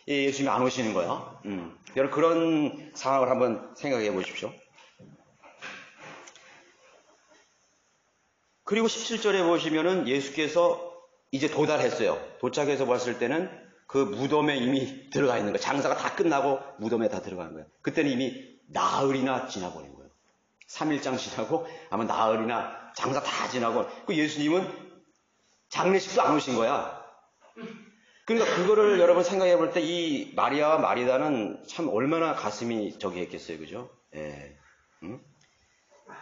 예수님이 안 오시는 거예요. 여러분 그런 상황을 한번 생각해 보십시오. 그리고 17절에 보시면은 예수께서 이제 도달했어요. 도착해서 봤을 때는 그 무덤에 이미 들어가 있는 거예요. 장사가 다 끝나고 무덤에 다 들어가는 거예요. 그때는 이미 나흘이나 지나버린 거예요. 3일장 지나고 아마 나흘이나 장사 다 지나고 그 예수님은 장례식도 안 오신 거야. 그러니까 그거를 여러분 생각해 볼 때 이 마리아와 마리다는 참 얼마나 가슴이 저기 했겠어요. 그죠? 예.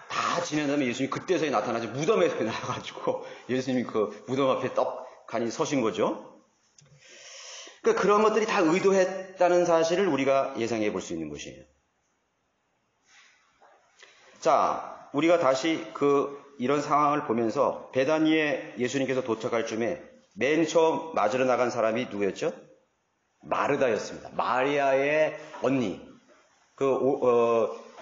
다 지낸 다음에 예수님이 그때서야 나타나지 무덤에 나와가지고 예수님이 그 무덤 앞에 떡하니 서신 거죠. 그러니까 그런 것들이 다 의도했다는 사실을 우리가 예상해 볼 수 있는 것이에요. 자, 우리가 다시 이런 상황을 보면서 베다니에 예수님께서 도착할 쯤에 맨 처음 맞으러 나간 사람이 누구였죠? 마르다였습니다. 마리아의 언니.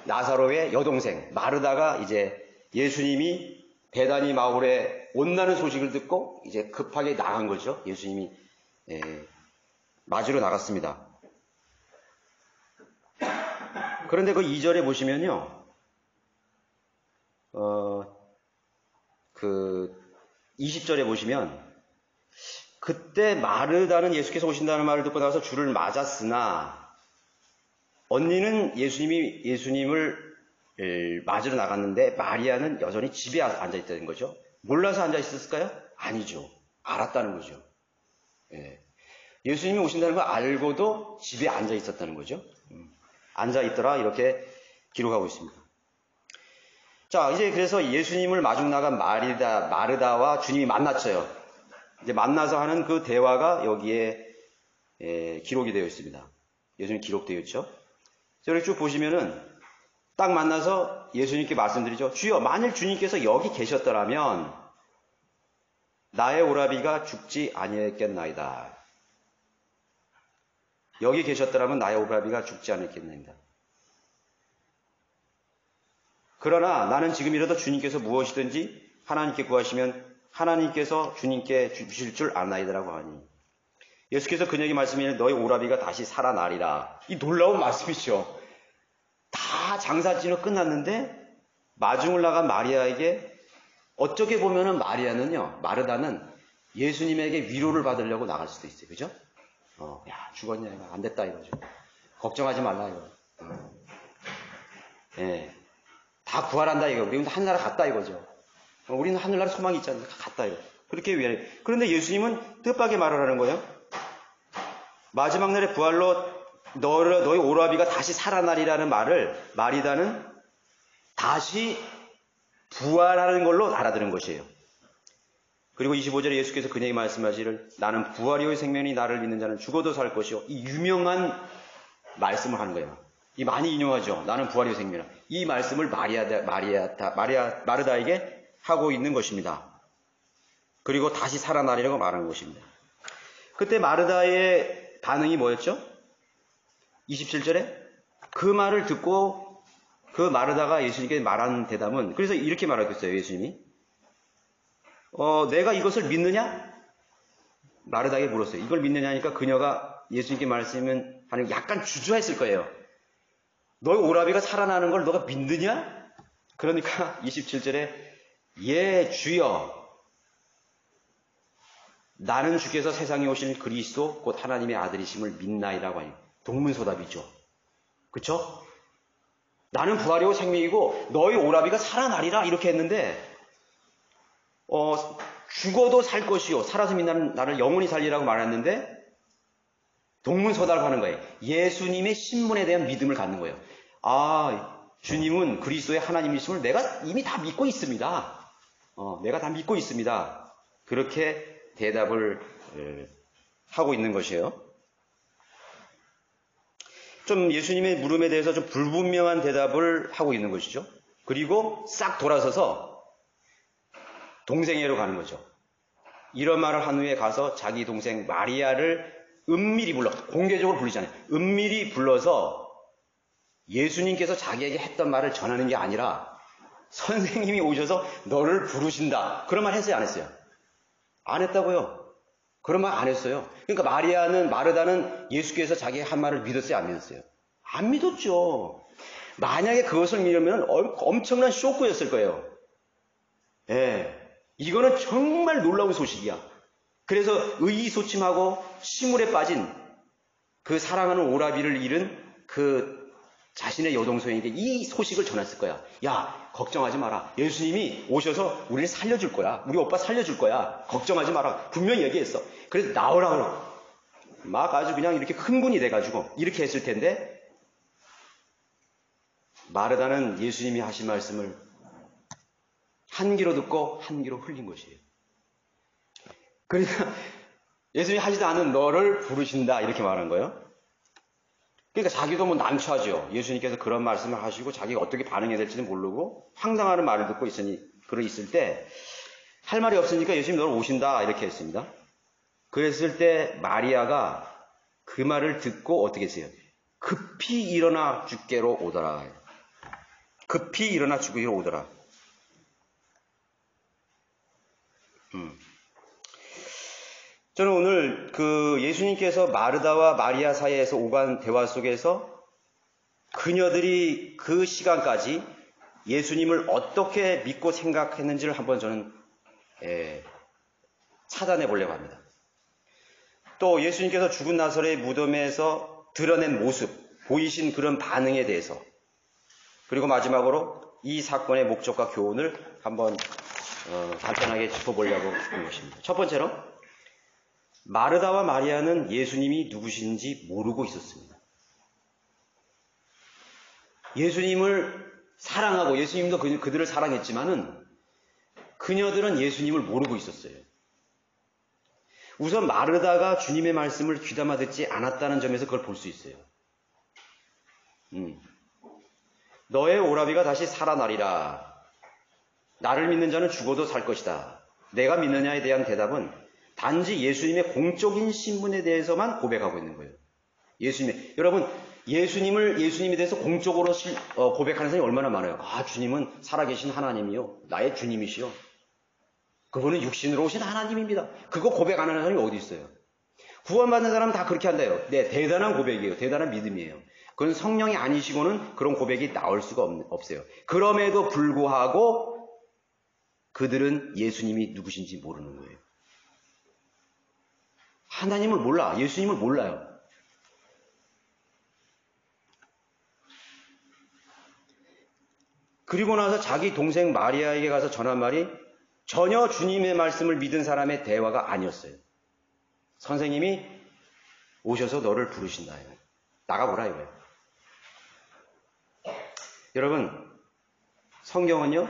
나사로의 여동생 마르다가 이제 예수님이 베다니 마을에 온다는 소식을 듣고 이제 급하게 나간 거죠. 예수님이 맞으러 나갔습니다. 그런데 그 2절에 보시면요. 20절에 보시면 그때 마르다는 예수께서 오신다는 말을 듣고 나서 주를 맞았으나 언니는 예수님을 맞으러 나갔는데 마리아는 여전히 집에 앉아있다는 거죠. 몰라서 앉아있었을까요? 아니죠. 알았다는 거죠. 예. 예수님이 오신다는 걸 알고도 집에 앉아있었다는 거죠. 앉아있더라 이렇게 기록하고 있습니다. 자, 이제 그래서 예수님을 마중 나간 마르다와 주님이 만났어요. 이제 만나서 하는 그 대화가 여기에 기록이 되어 있습니다. 예수님 기록되어 있죠. 이렇게 쭉 보시면은 딱 만나서 예수님께 말씀드리죠. 주여, 만일 주님께서 여기 계셨더라면 나의 오라비가 죽지 아니했겠나이다. 여기 계셨더라면 나의 오라비가 죽지 않았겠나이다. 그러나 나는 지금이라도 주님께서 무엇이든지 하나님께 구하시면 하나님께서 주님께 주실 줄 아나이다라고 하니 예수께서 그녀에게 말씀하시니 너의 오라비가 다시 살아나리라. 이 놀라운 말씀이죠. 다 장사진으로 끝났는데 마중을 나간 마리아에게 어떻게 보면은 마르다는 예수님에게 위로를 받으려고 나갈 수도 있어요. 그죠? 야, 죽었냐, 이거. 안 됐다, 이거죠. 걱정하지 말라, 이거. 예. 다 부활한다, 이거. 우리는 하늘나라 갔다, 이거죠. 우리는 하늘나라 소망이 있잖아요. 갔다, 이거. 그렇게 위하여. 그런데 예수님은 뜻밖의 말을 하는 거예요. 마지막 날의 부활로 너의 오라비가 다시 살아나리라는 말을 마리다는 다시 부활하는 걸로 알아들은 것이에요. 그리고 25절에 예수께서 그녀에게 말씀하시기를 나는 부활이요 생명이 나를 믿는 자는 죽어도 살 것이요. 이 유명한 말씀을 하는 거예요. 이 많이 인용하죠. 나는 부활이요 생명이라. 이 말씀을 마르다에게 하고 있는 것입니다. 그리고 다시 살아나리라고 말하는 것입니다. 그때 마르다의 반응이 뭐였죠? 27절에 그 말을 듣고 그 마르다가 예수님께 말한 대답은 그래서 이렇게 말하겠어요. 예수님이 내가 이것을 믿느냐? 마르다에게 물었어요. 이걸 믿느냐니까 그녀가 예수님께 말씀하는 약간 주저했을 거예요. 너의 오라비가 살아나는 걸 너가 믿느냐? 그러니까 27절에 예 주여 나는 주께서 세상에 오신 그리스도 곧 하나님의 아들이심을 믿나이라고 하니 동문서답이죠. 그쵸? 나는 부활이고 생명이고 너희 오라비가 살아나리라 이렇게 했는데 죽어도 살 것이요 살아서 믿는 나를 영원히 살리라고 말했는데 동문서답하는 거예요. 예수님의 신분에 대한 믿음을 갖는 거예요. 아, 주님은 그리스도의 하나님이심을 내가 이미 다 믿고 있습니다. 내가 다 믿고 있습니다. 그렇게 대답을 하고 있는 것이에요. 좀 예수님의 물음에 대해서 좀 불분명한 대답을 하고 있는 것이죠. 그리고 싹 돌아서서 동생애로 가는 거죠. 이런 말을 한 후에 가서 자기 동생 마리아를 은밀히 공개적으로 부르잖아요. 은밀히 불러서 예수님께서 자기에게 했던 말을 전하는 게 아니라 선생님이 오셔서 너를 부르신다. 그런 말 했어요, 안 했어요? 안 했다고요. 그런 말 안 했어요. 그러니까 마르다는 예수께서 자기의 한 말을 믿었어요, 안 믿었어요? 안 믿었죠. 만약에 그것을 믿으면 엄청난 쇼크였을 거예요. 예. 이거는 정말 놀라운 소식이야. 그래서 의기소침하고 시물에 빠진 그 사랑하는 오라비를 잃은 그 자신의 여동생에게 이 소식을 전했을 거야. 야, 걱정하지 마라. 예수님이 오셔서 우리를 살려줄 거야. 우리 오빠 살려줄 거야. 걱정하지 마라. 분명히 얘기했어. 그래서 나오라고. 막 아주 그냥 이렇게 흥분이 돼가지고 이렇게 했을 텐데, 마르다는 예수님이 하신 말씀을 한 귀로 듣고 한 귀로 흘린 것이에요. 그러니까 예수님이 하지도 않은 너를 부르신다 이렇게 말한 거예요. 그러니까 자기도 뭐 난처하죠. 예수님께서 그런 말씀을 하시고 자기가 어떻게 반응해야 될지는 모르고 황당하는 말을 듣고 있을 때 할 말이 없으니까 예수님 너를 오신다 이렇게 했습니다. 그랬을 때 마리아가 그 말을 듣고 어떻게 했어요? 급히 일어나 주께로 오더라. 급히 일어나 주께로 오더라. 저는 오늘 그 예수님께서 마르다와 마리아 사이에서 오간 대화 속에서 그녀들이 그 시간까지 예수님을 어떻게 믿고 생각했는지를 한번 저는 찾아내 보려고 합니다. 또 예수님께서 죽은 나사로의 무덤에서 드러낸 모습, 보이신 그런 반응에 대해서, 그리고 마지막으로 이 사건의 목적과 교훈을 한번 간단하게 짚어보려고 하는 것입니다. 첫 번째로 마르다와 마리아는 예수님이 누구신지 모르고 있었습니다. 예수님을 사랑하고 예수님도 그들을 사랑했지만은 그녀들은 예수님을 모르고 있었어요. 우선 마르다가 주님의 말씀을 귀담아 듣지 않았다는 점에서 그걸 볼 수 있어요. 너의 오라비가 다시 살아나리라. 나를 믿는 자는 죽어도 살 것이다. 내가 믿느냐에 대한 대답은 단지 예수님의 공적인 신분에 대해서만 고백하고 있는 거예요. 여러분, 예수님에 대해서 공적으로 고백하는 사람이 얼마나 많아요. 아, 주님은 살아계신 하나님이요. 나의 주님이시요. 그분은 육신으로 오신 하나님입니다. 그거 고백 안 하는 사람이 어디 있어요? 구원받는 사람은 다 그렇게 한다요. 네, 대단한 고백이에요. 대단한 믿음이에요. 그건 성령이 아니시고는 그런 고백이 나올 수가 없어요. 그럼에도 불구하고 그들은 예수님이 누구신지 모르는 거예요. 하나님을 몰라. 예수님을 몰라요. 그리고 나서 자기 동생 마리아에게 가서 전한 말이 전혀 주님의 말씀을 믿은 사람의 대화가 아니었어요. 선생님이 오셔서 너를 부르신다. 나가보라 이거예요. 여러분, 성경은요,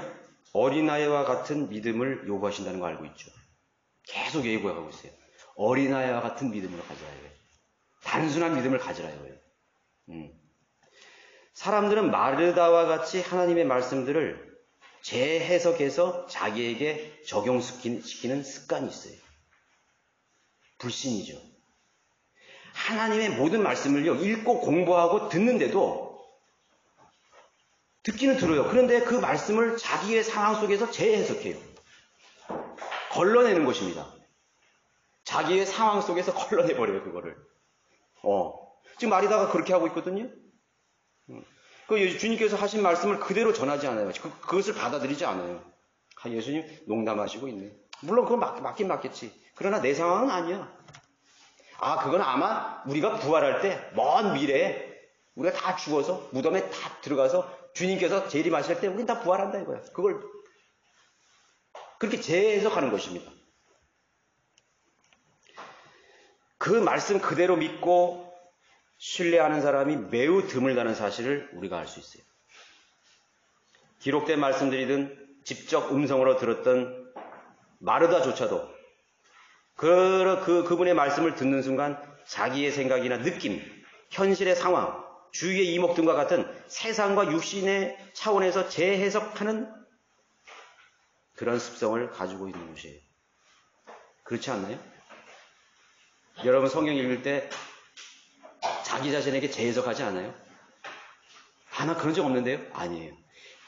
어린아이와 같은 믿음을 요구하신다는 거 알고 있죠? 계속 예고하고 있어요. 어린아이와 같은 믿음을 가져라 이거예요. 단순한 믿음을 가져라 이거예요. 사람들은 마르다와 같이 하나님의 말씀들을 재해석해서 자기에게 적용시키는 습관이 있어요. 불신이죠. 하나님의 모든 말씀을요, 읽고 공부하고 듣는데도 듣기는 들어요. 그런데 그 말씀을 자기의 상황 속에서 재해석해요. 걸러내는 것입니다. 자기의 상황 속에서 걸러내버려요, 그거를. 지금 마리다가 그렇게 하고 있거든요. 주님께서 하신 말씀을 그대로 전하지 않아요. 그것을 받아들이지 않아요. 예수님 농담하시고 있네. 물론 그건 맞긴 맞겠지. 그러나 내 상황은 아니야. 그건 아마 우리가 부활할 때 먼 미래에 우리가 다 죽어서 무덤에 다 들어가서 주님께서 재림하실 때 우린 다 부활한다 이거야. 그걸 그렇게 재해석하는 것입니다. 그 말씀 그대로 믿고 신뢰하는 사람이 매우 드물다는 사실을 우리가 알 수 있어요. 기록된 말씀들이든 직접 음성으로 들었던 마르다조차도 그분의 말씀을 듣는 순간 자기의 생각이나 느낌, 현실의 상황, 주위의 이목 등과 같은 세상과 육신의 차원에서 재해석하는 그런 습성을 가지고 있는 것이에요. 그렇지 않나요? 여러분 성경 읽을 때 자기 자신에게 재해석하지 않아요? 나 그런 적 없는데요? 아니에요.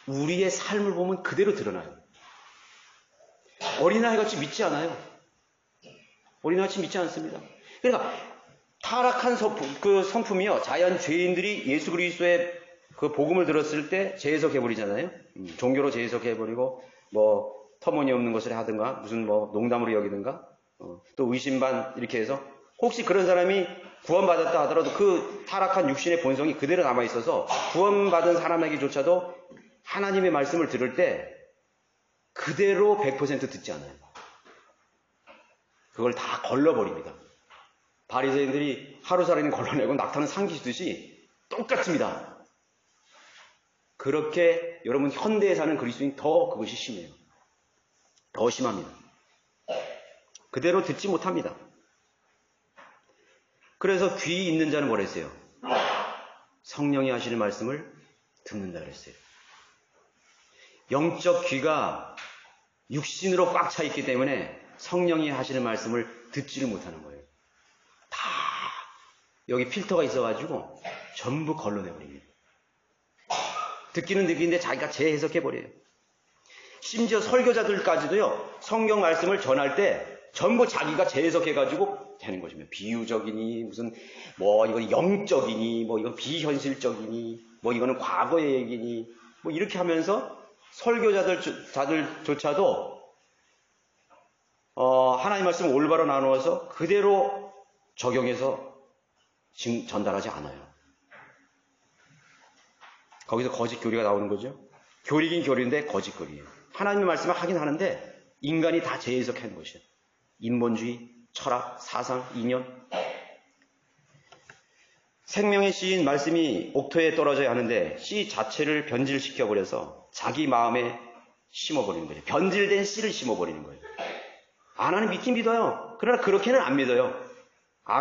우리의 삶을 보면 그대로 드러나요. 어린아이같이 믿지 않아요. 어린아이같이 믿지 않습니다. 그러니까 타락한 그 성품이요, 자연 죄인들이 예수 그리스도의 그 복음을 들었을 때 재해석해버리잖아요. 종교로 재해석해버리고 뭐 터무니없는 것을 하든가 무슨 뭐 농담으로 여기든가 또 의심 반 이렇게 해서 혹시 그런 사람이 구원받았다 하더라도 그 타락한 육신의 본성이 그대로 남아있어서 구원받은 사람에게조차도 하나님의 말씀을 들을 때 그대로 100% 듣지 않아요. 그걸 다 걸러버립니다. 바리새인들이 하루살이는 걸러내고 낙타는 삼키듯이 똑같습니다. 그렇게 여러분 현대에 사는 그리스도인 더 그것이 심해요. 더 심합니다. 그대로 듣지 못합니다. 그래서 귀 있는 자는 뭐라 했어요? 성령이 하시는 말씀을 듣는다 그랬어요. 영적 귀가 육신으로 꽉 차 있기 때문에 성령이 하시는 말씀을 듣지를 못하는 거예요. 다 여기 필터가 있어가지고 전부 걸러내버립니다. 듣기는 듣기인데 자기가 재해석해버려요. 심지어 설교자들까지도요, 성경 말씀을 전할 때 전부 자기가 재해석해가지고 되는 것입니다. 비유적이니, 무슨, 뭐, 이건 영적이니, 뭐, 이건 비현실적이니, 뭐, 이거는 과거의 얘기니, 뭐, 이렇게 하면서 설교자들조차도, 하나님 말씀을 올바로 나누어서 그대로 적용해서 전달하지 않아요. 거기서 거짓 교리가 나오는 거죠. 교리긴 교리인데 거짓 교리예요. 하나님의 말씀을 하긴 하는데 인간이 다 재해석하는 것이에요. 인본주의, 철학, 사상, 이념. 생명의 씨인 말씀이 옥토에 떨어져야 하는데 씨 자체를 변질시켜버려서 자기 마음에 심어버리는 거예요. 변질된 씨를 심어버리는 거예요. 나는 믿긴 믿어요. 그러나 그렇게는 안 믿어요.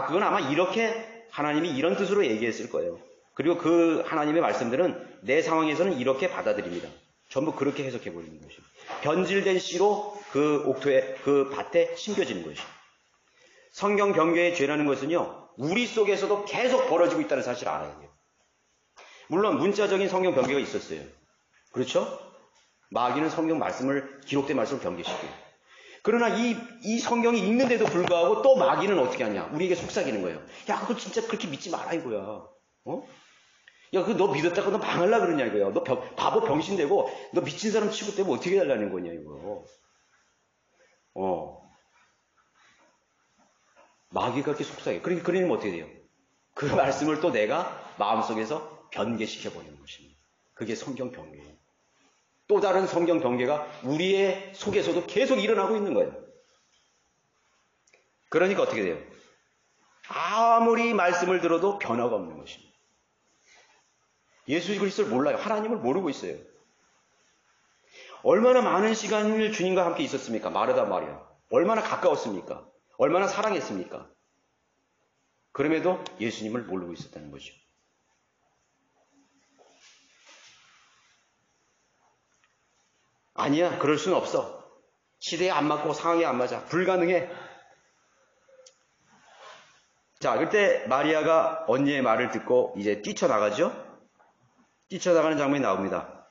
그건 아마 이렇게 하나님이 이런 뜻으로 얘기했을 거예요. 그리고 그 하나님의 말씀들은 내 상황에서는 이렇게 받아들입니다. 전부 그렇게 해석해버리는 것이죠. 변질된 씨로 그 옥토에, 그 밭에 심겨지는 것이죠. 성경 변개의 죄라는 것은요, 우리 속에서도 계속 벌어지고 있다는 사실을 알아야 돼요. 물론 문자적인 성경 변개가 있었어요. 그렇죠? 마귀는 성경 말씀을, 기록된 말씀을 변개시켜요. 그러나 이 성경이 있는데도 불구하고 또 마귀는 어떻게 하냐? 우리에게 속삭이는 거예요. 야, 그거 진짜 그렇게 믿지 마라 이거야. 야, 그거 너 믿었다가 너 망할라 그러냐 이거야. 너 바보 병신되고 너 미친 사람 취급되면 어떻게 해달라는 거냐 이거. 마귀가 그렇게 속삭여. 그러면 어떻게 돼요? 그 말씀을 또 내가 마음속에서 변개시켜버리는 것입니다. 그게 성경 변개예요. 또 다른 성경 변개가 우리의 속에서도 계속 일어나고 있는 거예요. 그러니까 어떻게 돼요? 아무리 말씀을 들어도 변화가 없는 것입니다. 예수 그리스도를 몰라요. 하나님을 모르고 있어요. 얼마나 많은 시간을 주님과 함께 있었습니까? 마르다 마리아. 얼마나 가까웠습니까? 얼마나 사랑했습니까? 그럼에도 예수님을 모르고 있었다는 거죠. 아니야, 그럴 수는 없어. 시대에 안 맞고 상황에 안 맞아. 불가능해. 자, 그때 마리아가 언니의 말을 듣고 이제 뛰쳐나가죠? 뛰쳐나가는 장면이 나옵니다.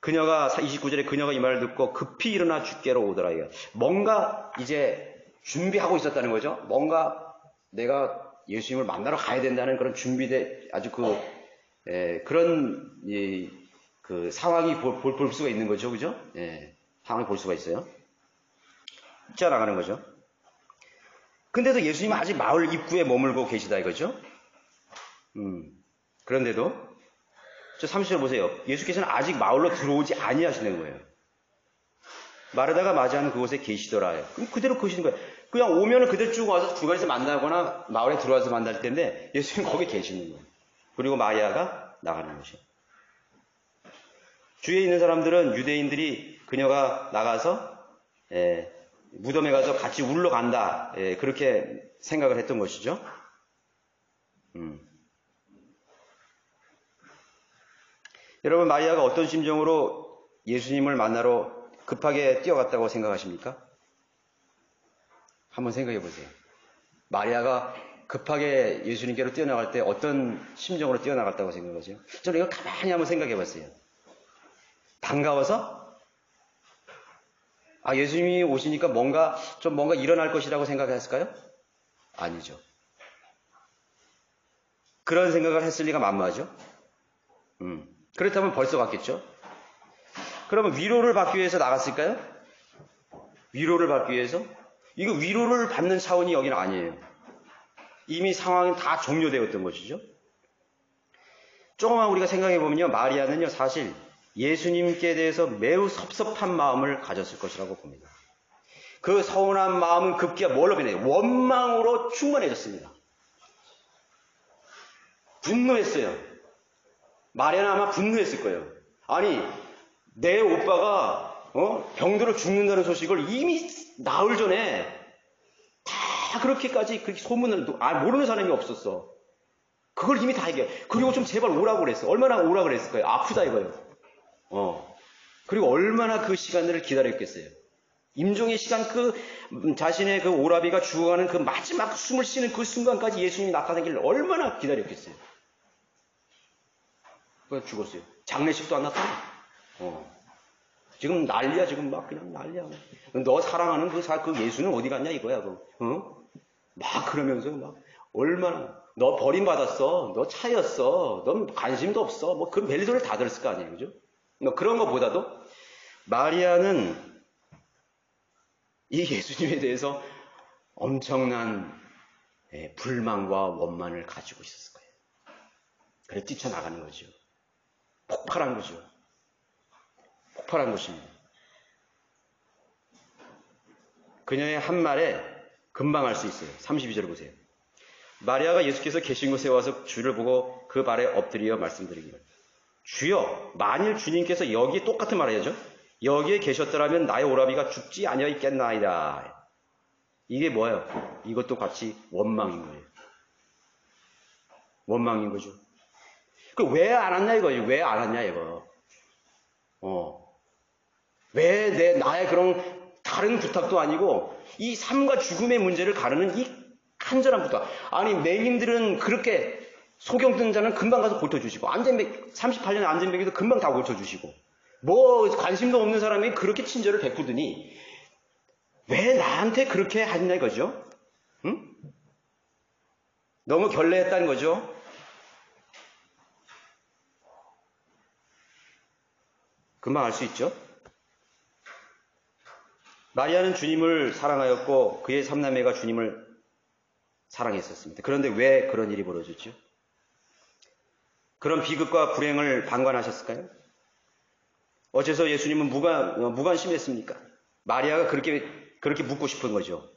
그녀가, 29절에 그녀가 이 말을 듣고 급히 일어나 주께로 오더라. 뭔가 이제 준비하고 있었다는 거죠. 뭔가 내가 예수님을 만나러 가야 된다는 그런 준비된 아주 그런 그 상황이 볼 수가 있는 거죠. 그죠? 상황을 볼 수가 있어요. 뛰쳐나가는 거죠. 근데도 예수님은 아직 마을 입구에 머물고 계시다 이거죠. 그런데도 저 30절 보세요. 예수께서는 아직 마을로 들어오지 아니하시는 거예요. 마르다가 맞이하는 그곳에 계시더라. 그럼 그대로 계시는 거예요. 그냥 오면은 그대로 쭉 와서 중간에서 만나거나 마을에 들어와서 만날 텐데 예수님 거기 계시는 거예요. 그리고 마리아가 나가는 것이에요. 주위에 있는 사람들은 유대인들이 그녀가 나가서 무덤에 가서 같이 울러 간다. 그렇게 생각을 했던 것이죠. 여러분, 마리아가 어떤 심정으로 예수님을 만나러 급하게 뛰어갔다고 생각하십니까? 한번 생각해 보세요. 마리아가 급하게 예수님께로 뛰어나갈 때 어떤 심정으로 뛰어나갔다고 생각하세요? 저는 이거 가만히 한번 생각해 봤어요. 반가워서? 아, 예수님이 오시니까 뭔가 일어날 것이라고 생각했을까요? 아니죠. 그런 생각을 했을 리가 만무하죠. 그렇다면 벌써 갔겠죠. 그러면 위로를 받기 위해서 나갔을까요? 위로를 받기 위해서? 이거 위로를 받는 차원이 여기는 아니에요. 이미 상황이 다 종료되었던 것이죠. 조금만 우리가 생각해 보면요, 마리아는요, 사실 예수님께 대해서 매우 섭섭한 마음을 가졌을 것이라고 봅니다. 그 서운한 마음은 급기야 뭘로 변해요? 원망으로 충만해졌습니다. 분노했어요. 마리아는 아마 분노했을 거예요. 아니, 내 오빠가 병들어 죽는다는 소식을 이미 나흘 전에 다 그렇게 소문을 모르는 사람이 없었어. 그걸 이미 다 얘기해. 그리고 좀 제발 오라고 그랬어. 얼마나 오라고 그랬을 거예요. 아프다 이거예요. 그리고 얼마나 그 시간들을 기다렸겠어요. 임종의 시간, 자신의 그 오라비가 죽어가는 그 마지막 숨을 쉬는 그 순간까지 예수님이 나타나기를 얼마나 기다렸겠어요. 그래서 죽었어요. 장례식도 안 났다. 지금 난리야, 지금 막 그냥 난리야. 너 사랑하는 그 예수는 어디 갔냐 이거야, 막 그러면서 막 얼마나 너 버림받았어, 너 차였어, 넌 관심도 없어, 뭐 그런 별소리를 다 들었을 거 아니에요, 그죠? 그런 것보다도 마리아는 이 예수님에 대해서 엄청난 불만과 원만을 가지고 있었을 거예요. 그래서 뛰쳐나가는 거죠. 폭발한 거죠. 폭발한 것입니다. 그녀의 한 말에 금방 알 수 있어요. 32절 보세요. 마리아가 예수께서 계신 곳에 와서 주를 보고 그 발에 엎드려 말씀드리기를, 주여, 만일 주님께서 여기에 똑같은 말 해야죠. 여기에 계셨더라면 나의 오라비가 죽지 아니하였겠나이다. 이게 뭐예요? 이것도 같이 원망인 거예요. 원망인 거죠. 왜 안 왔냐 이거죠. 왜 안 왔냐 이거. 왜 나의 그런 다른 부탁도 아니고 이 삶과 죽음의 문제를 가르는 이 간절한 부탁. 아니, 맹인들은 그렇게 소경 뜬 자는 금방 가서 고쳐주시고, 38년 안전뱅이도 금방 다 고쳐주시고, 뭐 관심도 없는 사람이 그렇게 친절을 베푸더니 왜 나한테 그렇게 하냐 이거죠. 응? 너무 결례했다는 거죠. 금방 알 수 있죠. 마리아는 주님을 사랑하였고 그의 삼남매가 주님을 사랑했었습니다. 그런데 왜 그런 일이 벌어졌죠? 그런 비극과 불행을 방관하셨을까요? 어째서 예수님은 무관심했습니까? 마리아가 그렇게 묻고 싶은 거죠.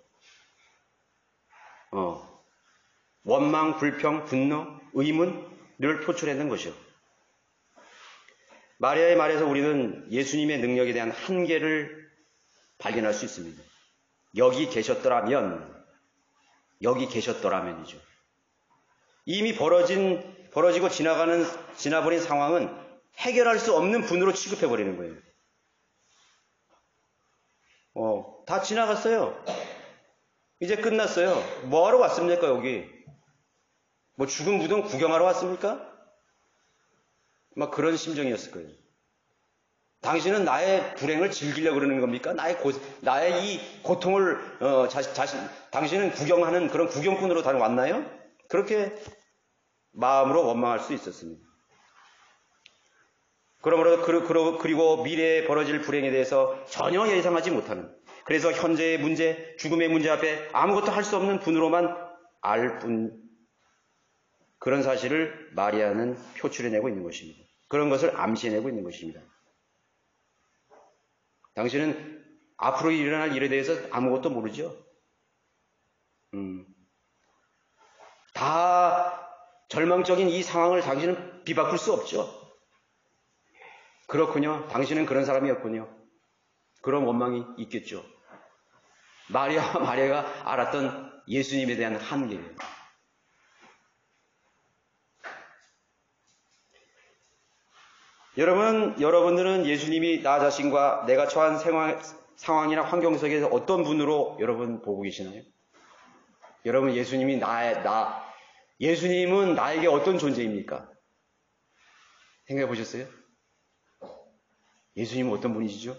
원망, 불평, 분노, 의문을 표출했는 거죠. 마리아의 말에서 우리는 예수님의 능력에 대한 한계를 발견할 수 있습니다. 여기 계셨더라면이죠. 이미 벌어지고 지나버린 상황은 해결할 수 없는 분으로 취급해버리는 거예요. 다 지나갔어요. 이제 끝났어요. 뭐하러 왔습니까, 여기? 뭐 죽은 무덤 구경하러 왔습니까? 막 그런 심정이었을 거예요. 당신은 나의 불행을 즐기려고 그러는 겁니까? 나의 이 고통을, 당신은 구경하는 그런 구경꾼으로 왔나요? 그렇게 마음으로 원망할 수 있었습니다. 그리고 미래에 벌어질 불행에 대해서 전혀 예상하지 못하는, 그래서 현재의 문제, 죽음의 문제 앞에 아무것도 할 수 없는 분으로만 알 뿐, 그런 사실을 마리아는 표출해내고 있는 것입니다. 그런 것을 암시해내고 있는 것입니다. 당신은 앞으로 일어날 일에 대해서 아무것도 모르죠? 다 절망적인 이 상황을 당신은 비바꿀 수 없죠? 그렇군요. 당신은 그런 사람이었군요. 그런 원망이 있겠죠. 마리아가 알았던 예수님에 대한 한계예요. 여러분들은 예수님이 나 자신과 내가 처한 상황이나 환경 속에서 어떤 분으로 여러분 보고 계시나요? 여러분, 예수님은 나에게 어떤 존재입니까? 생각해 보셨어요? 예수님은 어떤 분이시죠?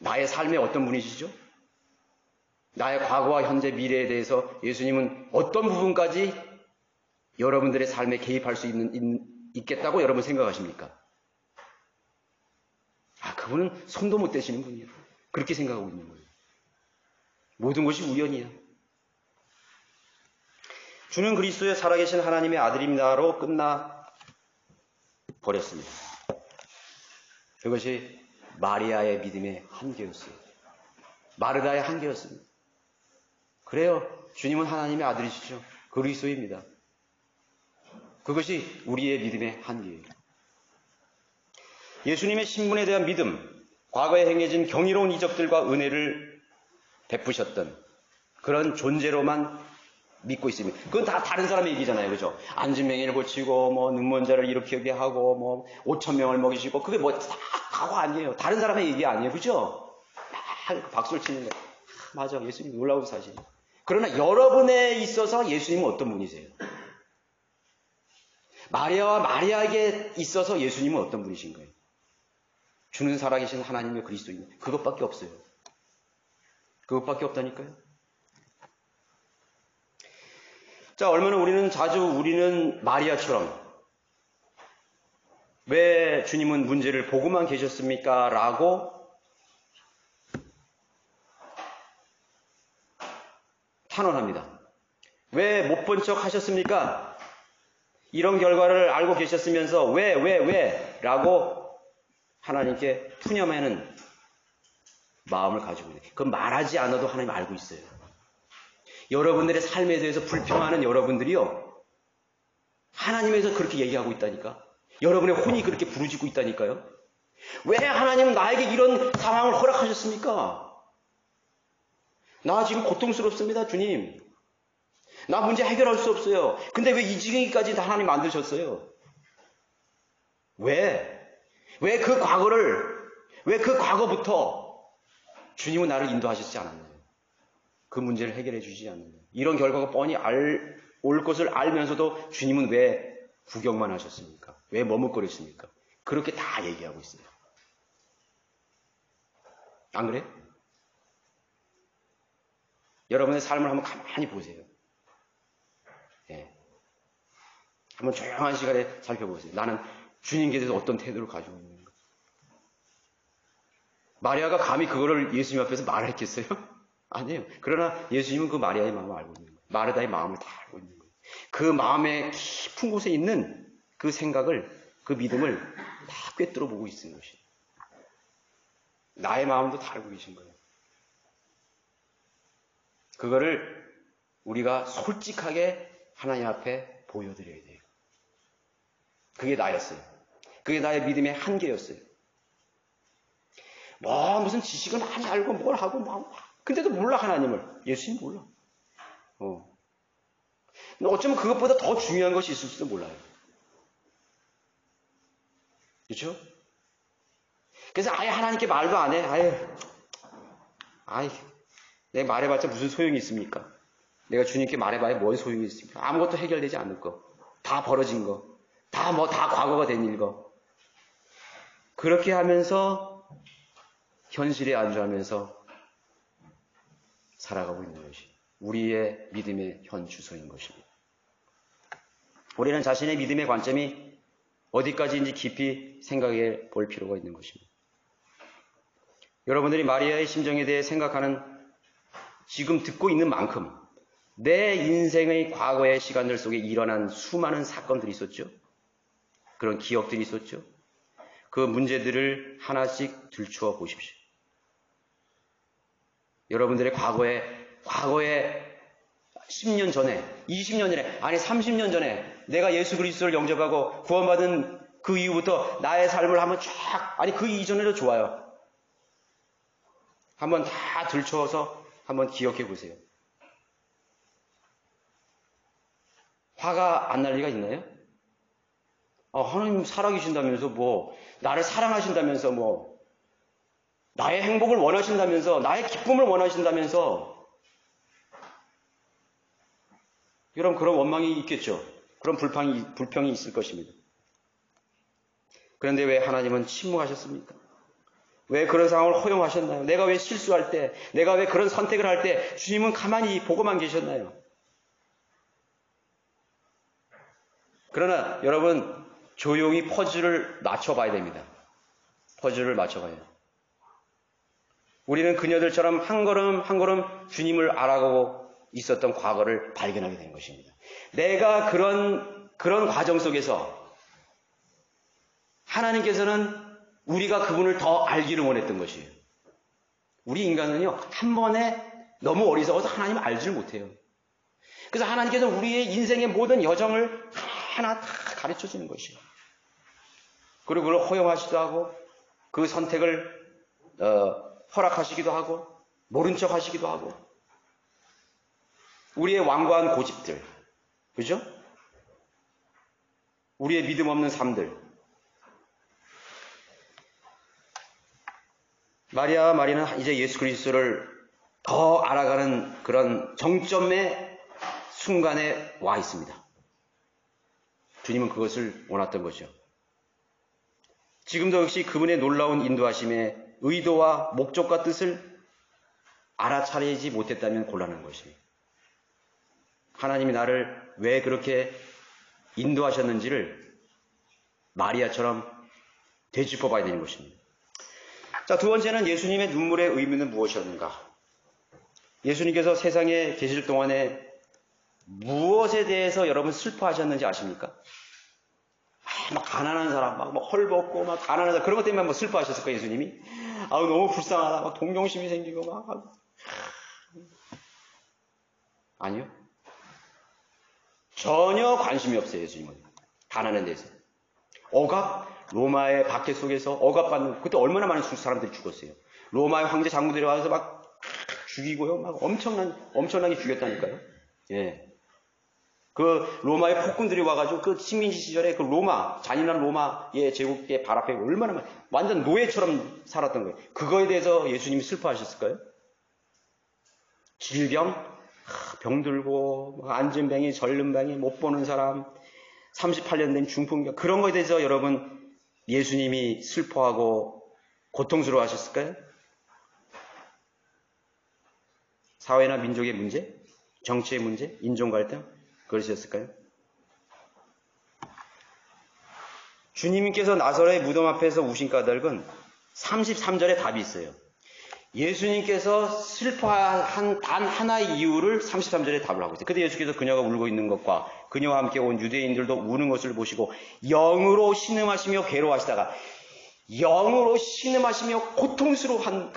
나의 삶의 어떤 분이시죠? 나의 과거와 현재, 미래에 대해서 예수님은 어떤 부분까지 여러분들의 삶에 개입할 수 있겠다고 여러분 생각하십니까? 그분은 손도 못 대시는 분이에요. 그렇게 생각하고 있는 거예요. 모든 것이 우연이야. 주는 그리스도의 살아계신 하나님의 아들입니다로 끝나 버렸습니다. 그것이 마리아의 믿음의 한계였어요. 마르다의 한계였습니다. 그래요. 주님은 하나님의 아들이시죠. 그리스도입니다. 그것이 우리의 믿음의 한계예요. 예수님의 신분에 대한 믿음, 과거에 행해진 경이로운 이적들과 은혜를 베푸셨던 그런 존재로만 믿고 있습니다. 그건 다 다른 사람의 얘기잖아요. 그죠? 안진뱅이를 고치고, 눈먼 자를 일으키게 하고, 5,000명을 먹이시고, 그게 다 과거 아니에요. 다른 사람의 얘기 아니에요. 그죠? 막 박수를 치는 거예요. 맞아. 예수님 놀라운 사실. 그러나 여러분에 있어서 예수님은 어떤 분이세요? 마리아와 마리아에게 있어서 예수님은 어떤 분이신 거예요? 주는 살아계신 하나님의 그리스도인. 그것밖에 없어요. 그것밖에 없다니까요. 자, 얼마나 우리는 마리아처럼 왜 주님은 문제를 보고만 계셨습니까? 라고 탄원합니다. 왜 못 본 척 하셨습니까? 이런 결과를 알고 계셨으면서 왜? 라고 하나님께 푸념하는 마음을 가지고 있어요. 그건 말하지 않아도 하나님 알고 있어요. 여러분들의 삶에 대해서 불평하는 여러분들이요. 하나님에서 그렇게 얘기하고 있다니까. 여러분의 혼이 그렇게 부르짖고 있다니까요. 왜 하나님은 나에게 이런 상황을 허락하셨습니까? 나 지금 고통스럽습니다, 주님. 나 문제 해결할 수 없어요. 근데 왜 이 지경까지 하나님 만드셨어요? 왜 그 과거부터 주님은 나를 인도하시지 않았나요? 그 문제를 해결해 주시지 않나요? 이런 결과가 뻔히 올 것을 알면서도 주님은 왜 구경만 하셨습니까? 왜 머뭇거렸습니까? 그렇게 다 얘기하고 있어요. 안 그래요? 여러분의 삶을 한번 가만히 보세요. 예. 한번 조용한 시간에 살펴보세요. 나는 주님께 대해서 어떤 태도를 가지고 있는가? 마리아가 감히 그거를 예수님 앞에서 말했겠어요? 아니에요. 그러나 예수님은 그 마리아의 마음을 알고 있는 거예요. 마르다의 마음을 다 알고 있는 거예요. 그 마음의 깊은 곳에 있는 그 생각을, 그 믿음을 다 꿰뚫어 보고 있는 것이에요. 나의 마음도 다 알고 계신 거예요. 그거를 우리가 솔직하게 하나님 앞에 보여드려야 돼요. 그게 나였어요. 그게 나의 믿음의 한계였어요. 무슨 지식을 많이 알고 뭘 하고 근데도 몰라 하나님을. 예수님 몰라. 어쩌면 그것보다 더 중요한 것이 있을지도 몰라요. 그렇죠? 그래서 아예 하나님께 말도 안 해. 내가 말해봤자 무슨 소용이 있습니까? 내가 주님께 말해봐야 뭔 소용이 있습니까? 아무것도 해결되지 않을 거. 다 벌어진 거. 다 과거가 된 일 거. 그렇게 하면서 현실에 안주하면서 살아가고 있는 것이 우리의 믿음의 현 주소인 것입니다. 우리는 자신의 믿음의 관점이 어디까지인지 깊이 생각해 볼 필요가 있는 것입니다. 여러분들이 마리아의 심정에 대해 생각하는 지금 듣고 있는 만큼 내 인생의 과거의 시간들 속에 일어난 수많은 사건들이 있었죠. 그런 기억들이 있었죠. 그 문제들을 하나씩 들추어 보십시오. 여러분들의 과거에 10년 전에, 20년 전에, 아니 30년 전에 내가 예수 그리스도를 영접하고 구원받은 그 이후부터 나의 삶을 한번 그 이전에도 좋아요. 한번 다 들추어서 한번 기억해 보세요. 화가 안 날 리가 있나요? 하나님 살아계신다면서 나를 사랑하신다면서 나의 행복을 원하신다면서 나의 기쁨을 원하신다면서 여러분 그런 원망이 있겠죠. 그런 불평이 있을 것입니다. 그런데 왜 하나님은 침묵하셨습니까? 왜 그런 상황을 허용하셨나요? 내가 왜 실수할 때, 내가 왜 그런 선택을 할 때 주님은 가만히 보고만 계셨나요? 그러나 여러분, 조용히 퍼즐을 맞춰봐야 됩니다. 퍼즐을 맞춰봐야 돼요. 우리는 그녀들처럼 한 걸음 한 걸음 주님을 알아가고 있었던 과거를 발견하게 되는 것입니다. 내가 그런 과정 속에서 하나님께서는 우리가 그분을 더 알기를 원했던 것이에요. 우리 인간은요, 한 번에 너무 어리석어서 하나님을 알지를 못해요. 그래서 하나님께서 우리의 인생의 모든 여정을 하나 다 가르쳐 주는 것이에요. 그리고 그걸 허용하시기도 하고, 그 선택을 허락하시기도 하고, 모른 척 하시기도 하고, 우리의 완고한 고집들, 그죠? 우리의 믿음 없는 삶들. 마리아와 마리는 이제 예수 그리스도를 더 알아가는 그런 정점의 순간에 와 있습니다. 주님은 그것을 원했던 거죠. 지금도 역시 그분의 놀라운 인도하심에 의도와 목적과 뜻을 알아차리지 못했다면 곤란한 것입니다. 하나님이 나를 왜 그렇게 인도하셨는지를 마리아처럼 되짚어 봐야 되는 것입니다. 자, 두 번째는 예수님의 눈물의 의미는 무엇이었는가? 예수님께서 세상에 계실 동안에 무엇에 대해서 여러분 슬퍼하셨는지 아십니까? 막 가난한 사람, 막 헐벗고, 막 가난한 사람, 그런 것 때문에 막 슬퍼하셨을까요, 예수님이? 아우, 너무 불쌍하다, 막 동정심이 생기고, 막. 아니요. 전혀 관심이 없어요, 예수님은. 가난한 데서. 로마의 박해 속에서 억압받는, 그때 얼마나 많은 사람들이 죽었어요. 로마의 황제 장군들이 와서 막 죽이고요, 막 엄청나게 죽였다니까요. 예. 그 로마의 폭군들이 와가지고 그 식민지 시절에 그 잔인한 로마의 제국의 발 앞에 얼마나 완전 노예처럼 살았던 거예요. 그거에 대해서 예수님이 슬퍼하셨을까요? 질병, 병들고, 안진뱅이, 절름뱅이, 못 보는 사람, 38년 된 중풍병, 그런 거에 대해서 여러분 예수님이 슬퍼하고 고통스러워 하셨을까요? 사회나 민족의 문제, 정치의 문제, 인종 갈등, 그러셨을까요? 주님께서 나사로의 무덤 앞에서 우신 까닭은 33절에 답이 있어요. 예수님께서 슬퍼한 단 하나의 이유를 33절에 답을 하고 있어요. 그때 예수께서 그녀가 울고 있는 것과 그녀와 함께 온 유대인들도 우는 것을 보시고 영으로 신음하시며 괴로워하시다가 영으로 신음하시며 고통스러워한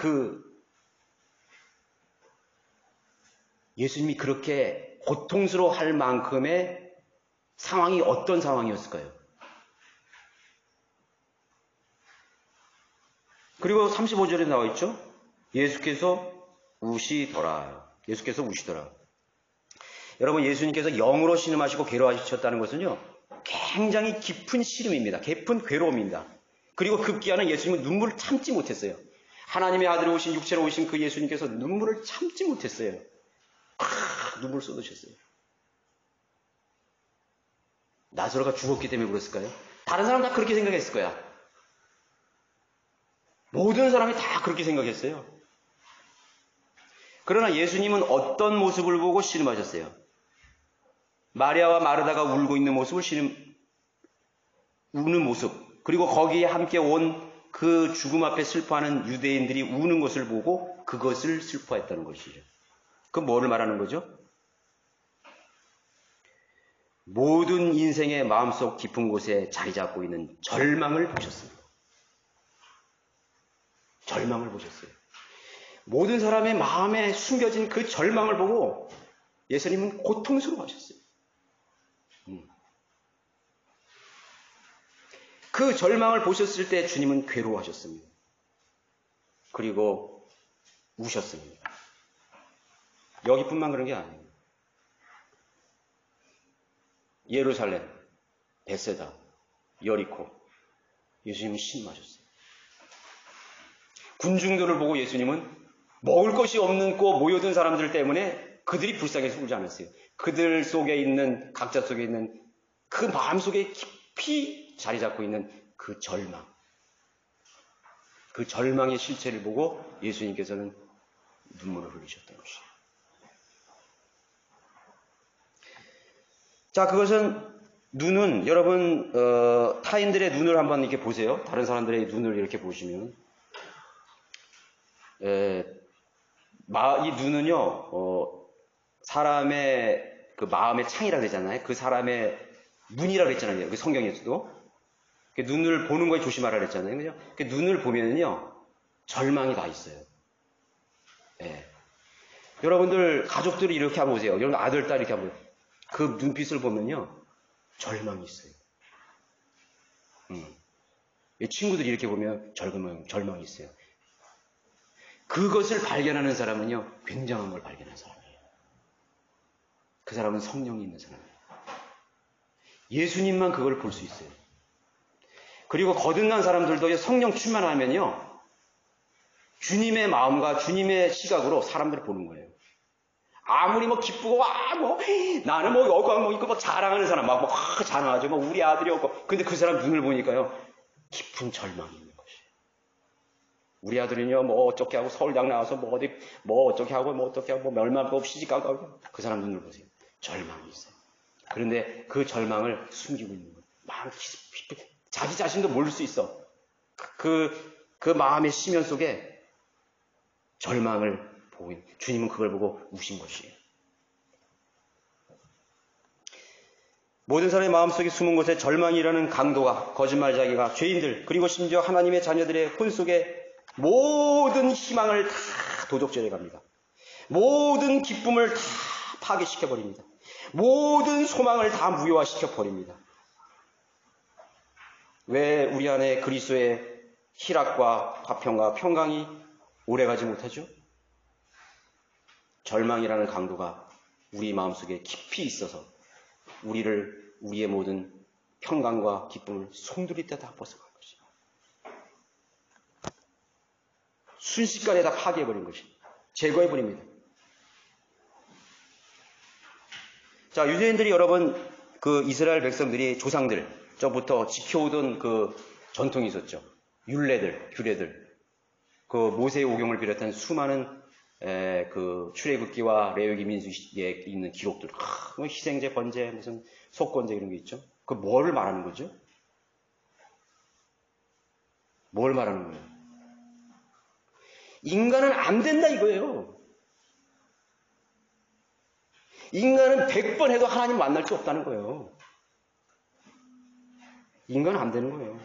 예수님이 그렇게 고통스러워할 만큼의 상황이 어떤 상황이었을까요? 그리고 35절에 나와 있죠. 예수께서 우시더라. 여러분, 예수님께서 영으로 신음하시고 괴로워하셨다는 것은요, 굉장히 깊은 시름입니다. 깊은 괴로움입니다. 그리고 급기야는 예수님은 눈물을 참지 못했어요. 하나님의 아들이 오신, 육체로 오신 그 예수님께서 눈물을 참지 못했어요. 눈물 쏟으셨어요. 나사로가 죽었기 때문에 그랬을까요? 다른 사람 다 그렇게 생각했을 거야. 모든 사람이 다 그렇게 생각했어요. 그러나 예수님은 어떤 모습을 보고 신음하셨어요? 마리아와 마르다가 울고 있는 모습을 우는 모습, 그리고 거기에 함께 온 그 죽음 앞에 슬퍼하는 유대인들이 우는 것을 보고 그것을 슬퍼했다는 것이죠. 그 뭐를 말하는 거죠? 모든 인생의 마음속 깊은 곳에 자리 잡고 있는 절망을 보셨습니다. 절망을 보셨어요. 모든 사람의 마음에 숨겨진 그 절망을 보고 예수님은 고통스러워하셨어요. 그 절망을 보셨을 때 주님은 괴로워하셨습니다. 그리고 우셨습니다. 여기뿐만 그런 게 아니에요. 예루살렘, 베세다, 여리코, 예수님은 신음하셨어요. 군중들을 보고 예수님은 먹을 것이 없는 곳 모여든 사람들 때문에 그들이 불쌍해서 울지 않았어요. 그들 속에 있는, 각자 속에 있는 그 마음 속에 깊이 자리 잡고 있는 그 절망. 그 절망의 실체를 보고 예수님께서는 눈물을 흘리셨던 것이에요. 자, 그것은 눈은 여러분 타인들의 눈을 한번 이렇게 보세요. 다른 사람들의 눈을 이렇게 보시면 이 눈은요 사람의 그 마음의 창이라 그러잖아요. 그 사람의 문이라 그랬잖아요. 그 성경에서도 눈을 보는 거에 조심하라 그랬잖아요. 그죠? 그 눈을 보면은요 절망이 다 있어요. 예. 여러분들 가족들이 이렇게 한번 보세요. 여러분 아들, 딸 이렇게 한번 보세요. 그 눈빛을 보면요 절망이 있어요. 친구들이 이렇게 보면 절망이 있어요. 그것을 발견하는 사람은요 굉장한 걸 발견한 사람이에요. 그 사람은 성령이 있는 사람이에요. 예수님만 그걸 볼 수 있어요. 그리고 거듭난 사람들도 성령 충만하면요 주님의 마음과 주님의 시각으로 사람들을 보는 거예요. 아무리 기쁘고 나는 이거 자랑하는 사람 막 자랑하죠. 우리 아들이었고. 근데 그 사람 눈을 보니까요 깊은 절망이 있는 것이에요. 우리 아들은요 어떻게 하고 서울대학 나와서 어떻게 하고 얼마 시집가고 그 사람 눈을 보세요. 절망이 있어요. 그런데 그 절망을 숨기고 있는 거예요. 마음 깊이 자기 자신도 모를 수 있어. 그 마음의 심연 속에 절망을 보고 주님은 그걸 보고 우신 것이에요. 모든 사람의 마음속에 숨은 곳에 절망이라는 강도가 거짓말자기가 죄인들 그리고 심지어 하나님의 자녀들의 혼 속에 모든 희망을 다 도적질해 갑니다. 모든 기쁨을 다 파괴시켜 버립니다. 모든 소망을 다 무효화시켜 버립니다. 왜 우리 안에 그리스도의 희락과 화평과 평강이 오래가지 못하죠? 절망이라는 강도가 우리 마음속에 깊이 있어서 우리의 모든 평강과 기쁨을 송두리째 다 벗어간 것입니다. 순식간에 다 파괴해버린 것입니다. 제거해버립니다. 자, 유대인들이 여러분 그 이스라엘 백성들이 조상들 저부터 지켜오던 그 전통이 있었죠. 규례들 그 모세의 오경을 비롯한 수많은 그 출애굽기와 레위기 민수기에 있는 기록들, 희생제, 번제, 무슨 속건제 이런 게 있죠. 그 뭐를 말하는 거죠? 뭘 말하는 거예요? 인간은 안 된다 이거예요. 인간은 100번 해도 하나님 만날 수 없다는 거예요. 인간은 안 되는 거예요.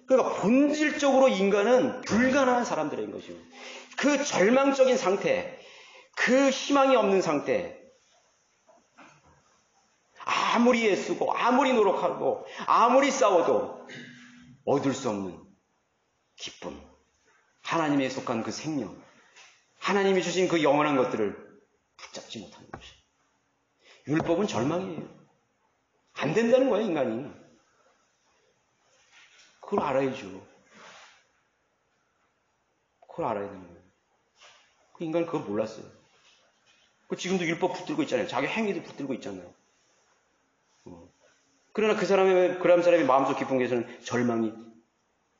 그러니까 본질적으로 인간은 불가능한 사람들인 것이에요. 그 절망적인 상태, 그 희망이 없는 상태, 아무리 애쓰고 아무리 노력하고 아무리 싸워도 얻을 수 없는 기쁨, 하나님에 속한 그 생명, 하나님이 주신 그 영원한 것들을 붙잡지 못하는 것이에요. 율법은 절망이에요. 안 된다는 거예요, 인간이. 그걸 알아야죠. 그걸 알아야 되는 거예요. 그 인간은 그걸 몰랐어요. 지금도 율법 붙들고 있잖아요. 자기 행위도 붙들고 있잖아요. 그러나 그 사람의 마음속 깊은 곳에서는 절망이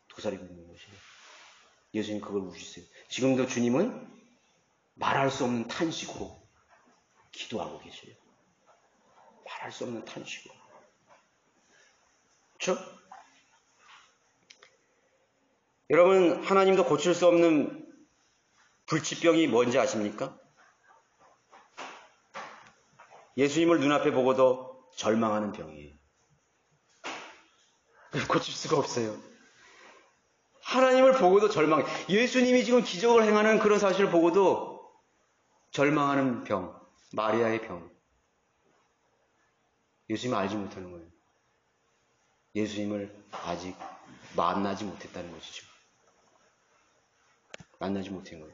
도사리고 있는 것이에요. 예수님 그걸 우시세요. 지금도 주님은 말할 수 없는 탄식으로 기도하고 계셔요. 말할 수 없는 탄식으로. 그렇죠? 여러분, 하나님도 고칠 수 없는 불치병이 뭔지 아십니까? 예수님을 눈앞에 보고도 절망하는 병이에요. 고칠 수가 없어요. 하나님을 보고도 절망해. 예수님이 지금 기적을 행하는 그런 사실을 보고도 절망하는 병, 마리아의 병. 예수님을 알지 못하는 거예요. 예수님을 아직 만나지 못했다는 것이죠. 만나지 못한 거예요.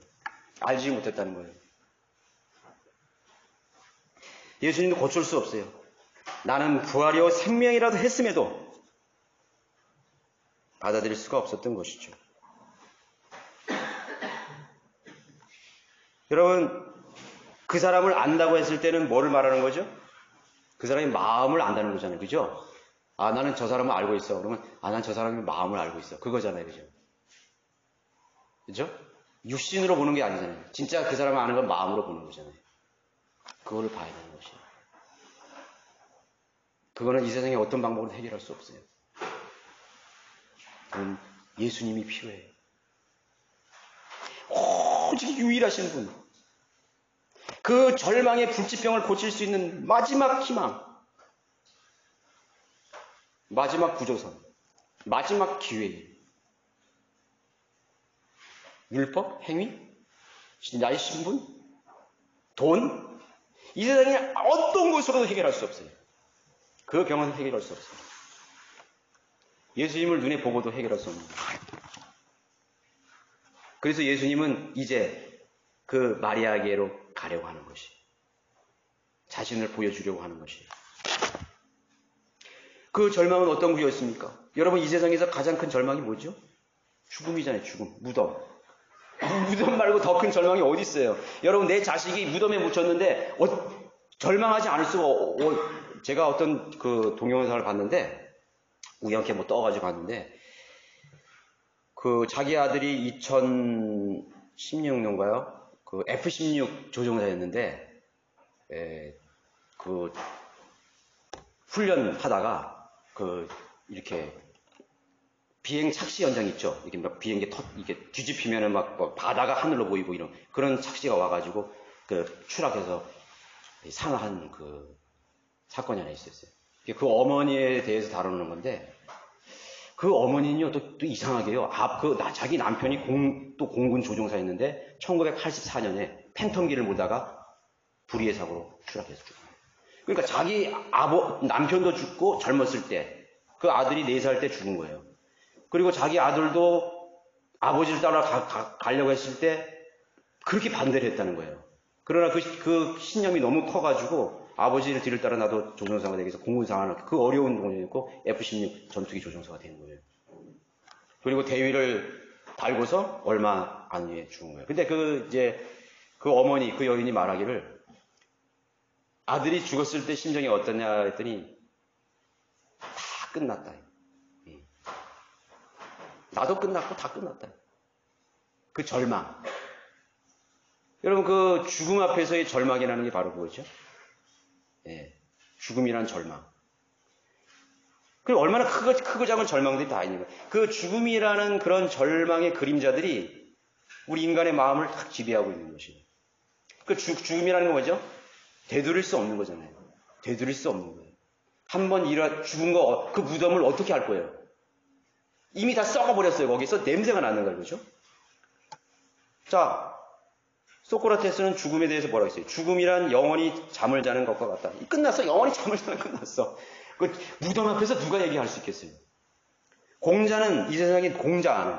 알지 못했다는 거예요. 예수님도 고칠 수 없어요. 나는 부활이요 생명이라도 했음에도 받아들일 수가 없었던 것이죠. 여러분, 그 사람을 안다고 했을 때는 뭐를 말하는 거죠? 그 사람의 마음을 안다는 거잖아요. 그죠? 나는 저 사람을 알고 있어. 그러면, 난 저 사람의 마음을 알고 있어. 그거잖아요. 그죠? 그죠? 육신으로 보는 게 아니잖아요. 진짜 그 사람을 아는 건 마음으로 보는 거잖아요. 그거를 봐야 되는 것이에요. 그거는 이 세상에 어떤 방법으로 해결할 수 없어요. 그건 예수님이 필요해요. 오직 유일하신 분. 그 절망의 불치병을 고칠 수 있는 마지막 희망. 마지막 구조선. 마지막 기회. 율법? 행위? 나의 신분? 돈? 이 세상에 어떤 것으로도 해결할 수 없어요. 그 병은 해결할 수 없어요. 예수님을 눈에 보고도 해결할 수 없는 거예요. 그래서 예수님은 이제 그 마리아에게로 가려고 하는 것이, 자신을 보여주려고 하는 것이. 그 절망은 어떤 구였습니까? 여러분, 이 세상에서 가장 큰 절망이 뭐죠? 죽음이잖아요. 죽음, 무덤. 무덤 말고 더 큰 절망이 어디 있어요? 여러분, 내 자식이 무덤에 묻혔는데 절망하지 않을 수가. 제가 어떤 그 동영상을 봤는데, 우연히 뭐 떠가지고 봤는데, 그 자기 아들이 2016년가요? 그 F-16 조종사였는데, 그 훈련하다가 이렇게 비행 착시 현장 있죠. 이렇게 막 비행기 이게 뒤집히면은 막 바다가 하늘로 보이고 이런 그런 착시가 와가지고 그 추락해서 상한 그 사건이 하나 있었어요. 그 어머니에 대해서 다루는 건데, 그 어머니는요, 또 이상하게요. 자기 남편이 또 공군 조종사였는데, 1984년에 팬텀기를 몰다가 불의의 사고로 추락해서 죽어요. 그러니까 자기 남편도 죽고 젊었을 때, 그 아들이 4살 때 죽은 거예요. 그리고 자기 아들도 아버지를 따라 가려고 했을 때, 그렇게 반대를 했다는 거예요. 그러나 그 신념이 너무 커가지고, 아버지를 뒤를 따라 나도 조종사가 되기 위해서 공군상을 그 어려운 동료였고 F-16 전투기 조종사가 된 거예요. 그리고 대위를 달고서 얼마 안 후에 죽은 거예요. 근데 그 어머니, 그 여인이 말하기를 아들이 죽었을 때 심정이 어떠냐 했더니 다 끝났다. 나도 끝났고 다 끝났다. 그 절망. 여러분, 그 죽음 앞에서의 절망이라는 게 바로 그거죠. 죽음이란 절망. 그리고 얼마나 크고 작은 절망들이 다 있는 거예요. 그 죽음이라는 그런 절망의 그림자들이 우리 인간의 마음을 딱 지배하고 있는 것이에요. 그 죽음이라는 건 뭐죠? 되돌릴 수 없는 거잖아요. 되돌릴 수 없는 거예요. 한번 죽은 거, 그 무덤을 어떻게 할 거예요? 이미 다 썩어버렸어요. 거기서 냄새가 나는 거예요. 그죠? 자, 소크라테스는 죽음에 대해서 뭐라고 했어요? 죽음이란 영원히 잠을 자는 것과 같다. 끝났어. 영원히 잠을 자는 끝났어. 그 무덤 앞에서 누가 얘기할 수 있겠어요? 공자는, 이 세상에 공자는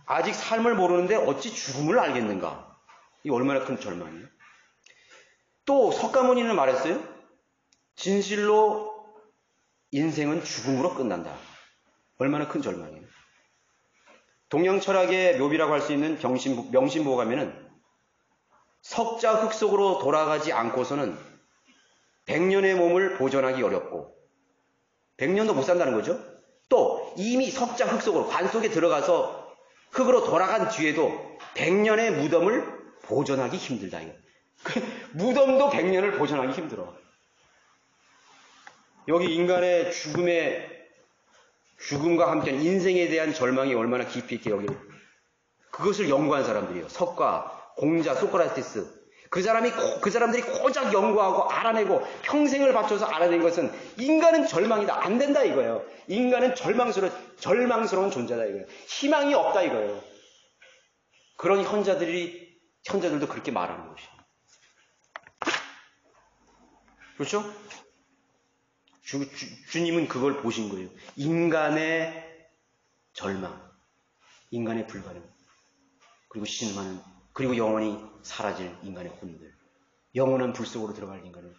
아직 삶을 모르는데 어찌 죽음을 알겠는가? 이 얼마나 큰 절망이에요? 또 석가모니는 말했어요. 진실로 인생은 죽음으로 끝난다. 얼마나 큰 절망이에요? 동양 철학의 묘비라고 할 수 있는 명심보호 가면은 석자 흙 속으로 돌아가지 않고서는 100년의 몸을 보존하기 어렵고 100년도 못 산다는 거죠. 또 이미 석자 흙 속으로 관 속에 들어가서 흙으로 돌아간 뒤에도 100년의 무덤을 보존하기 힘들다. 이거. 무덤도 100년을 보존하기 힘들어. 여기 인간의 죽음과 함께 인생에 대한 절망이 얼마나 깊이 있게 여기 그것을 연구한 사람들이에요. 석가, 공자, 소크라테스. 그 사람들이 고작 연구하고 알아내고 평생을 바쳐서 알아낸 것은 인간은 절망이다. 안 된다 이거예요. 인간은 절망스러운 존재다 이거예요. 희망이 없다 이거예요. 그런 현자들도 그렇게 말하는 것이에요. 그렇죠? 주님은 그걸 보신 거예요. 인간의 절망, 인간의 불가능, 그리고 신망은, 그리고 영원히 사라질 인간의 혼들, 영원한 불 속으로 들어갈 인간은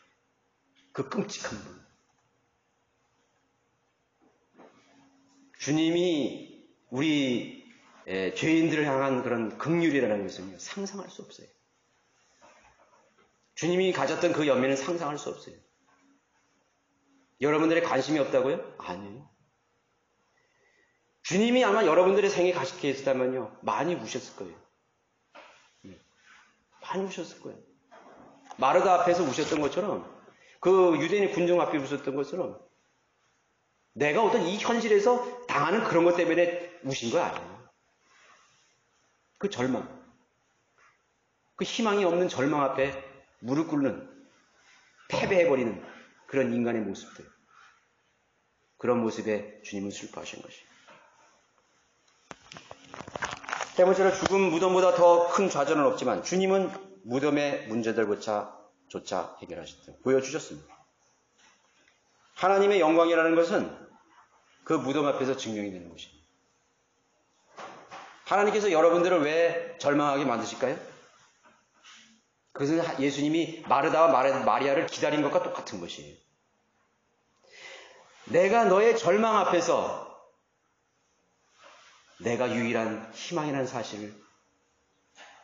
그 끔찍한 분. 주님이 우리 죄인들을 향한 그런 긍휼이라는 것은 상상할 수 없어요. 주님이 가졌던 그 연민은 상상할 수 없어요. 여러분들의 관심이 없다고요? 아니에요. 주님이 아마 여러분들의 생에 같이 계시다면요, 많이 우셨을 거예요. 많이 우셨을 거예요. 마르다 앞에서 우셨던 것처럼, 그 유대인 군중 앞에 우셨던 것처럼, 내가 어떤 이 현실에서 당하는 그런 것 때문에 우신 거 아니에요. 그 절망, 그 희망이 없는 절망 앞에 무릎 꿇는, 패배해버리는 그런 인간의 모습들, 그런 모습에 주님은 슬퍼하신 것이에요. 세 번째로 죽음 무덤보다 더 큰 좌절은 없지만 주님은 무덤의 문제들조차 해결하셨다. 보여주셨습니다. 하나님의 영광이라는 것은 그 무덤 앞에서 증명이 되는 것입니다. 하나님께서 여러분들을 왜 절망하게 만드실까요? 그것은 예수님이 마르다와 마리아를 기다린 것과 똑같은 것이에요. 내가 너의 절망 앞에서 내가 유일한 희망이라는 사실을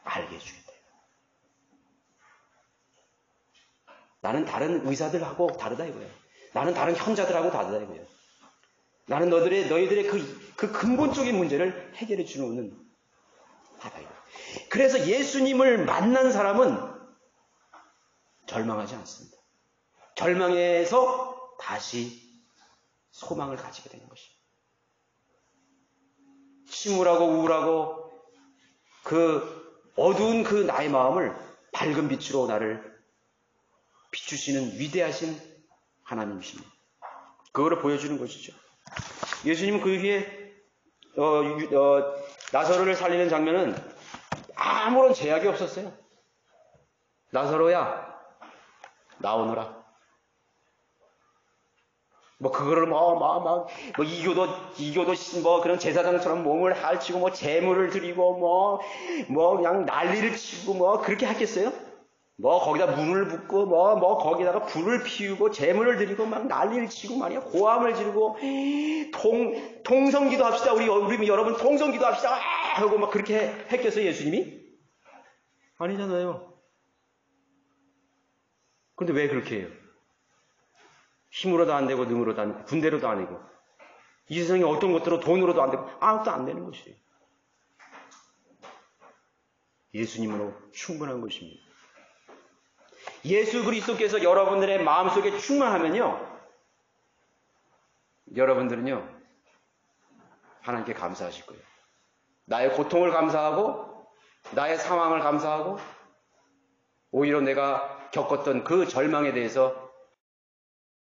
알게 해주겠다. 나는 다른 의사들하고 다르다 이거예요. 나는 다른 현자들하고 다르다 이거예요. 나는 너희들의 그 근본적인 문제를 해결해 주는 하다 이거예요. 그래서 예수님을 만난 사람은 절망하지 않습니다. 절망에서 다시 소망을 가지게 되는 것입니다. 침울하고 우울하고 그 어두운 그 나의 마음을 밝은 빛으로 나를 비추시는 위대하신 하나님이십니다. 그거를 보여주는 것이죠. 예수님은 그 후에 나사로를 살리는 장면은 아무런 제약이 없었어요. 나사로야, 나오너라. 그거를 이교도 그런 제사장처럼 몸을 핥히고 재물을 드리고 그냥 난리를 치고 그렇게 하겠어요? 거기다 문을 붓고 거기다가 불을 피우고 재물을 드리고 막 난리를 치고 말이야. 고함을 지르고 통성기도 합시다. 우리 여러분 통성기도 합시다. 하고 그렇게 했겠어요, 예수님이? 아니잖아요. 그런데 왜 그렇게 해요? 힘으로도 안 되고 능으로도 안 되고 군대로도 안 되고 이 세상에 어떤 것들로 돈으로도 안 되고 아무것도 안 되는 것이에요. 예수님으로 충분한 것입니다. 예수 그리스도께서 여러분들의 마음속에 충만하면요, 여러분들은요 하나님께 감사하실 거예요. 나의 고통을 감사하고 나의 상황을 감사하고 오히려 내가 겪었던 그 절망에 대해서